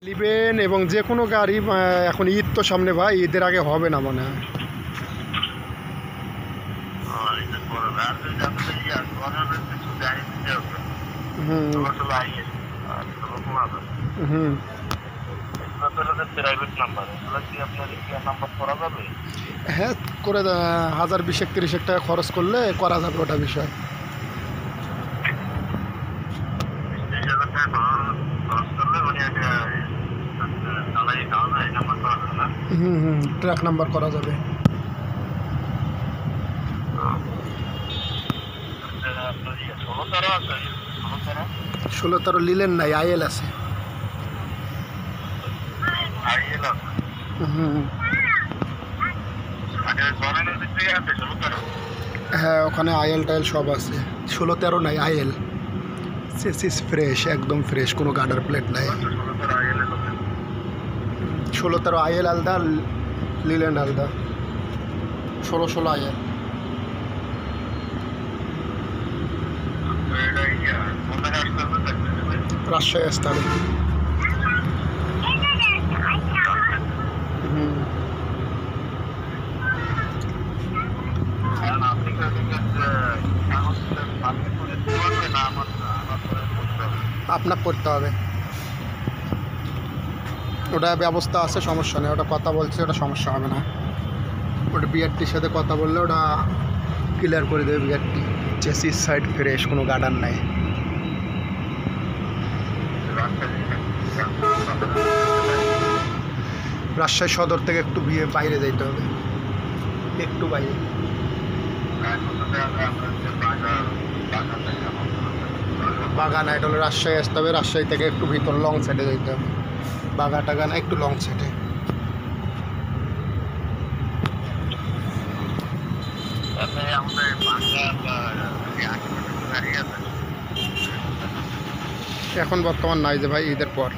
নেবেন এবং যে কোনো গাড়ি এখন ঈদ তো সামনে ভাই, ঈদের আগে হবে না মনে হয়। হুম হুম হ্যাঁ, করে 1020-31 টাকা খরচ করলে করা যাবে ওটা বিষয়। হুম, ট্র্যাক নাম্বার করা যাবে। 16-13 লিলেন নাই, আইএল আছে। হুম হ্যাঁ, ওখানে আইএল টাইল সব আছে। 16-13 নাই, আইএল চেসিস ফ্রেশ, একদম ফ্রেশ, কোনো গার্ডার প্লেট নাই। 16-13 আইএল আলাদা, লিল্যান্ড আলাদা। 16 আইএল। রাজশাহী আসতে হবে। হুম আপনার করতে হবে, ওটা ব্যবস্থা আছে, সমস্যা নেই, ওটা কথা বলছে, ওটা সমস্যা হবে না। ওটা বিআরটির সাথে কথা বললে ওটা ক্লিয়ার করে দেবে বিআরটি। চেসিস সাইড ফ্রেশ, কোনো গার্ডার নাই। রাজশাহী সদর থেকে একটু বাইরে যাইতে হবে, একটু বাইরে। বাগান, এটা হলো রাজশাহী আসতে হবে, রাজশাহী থেকে একটু ভিতর লং সাইডে যাইতে হবে। বাগা টাগা না, একটু লং সাইডে। এখন বর্তমান নাই যে ভাই, ঈদের পর।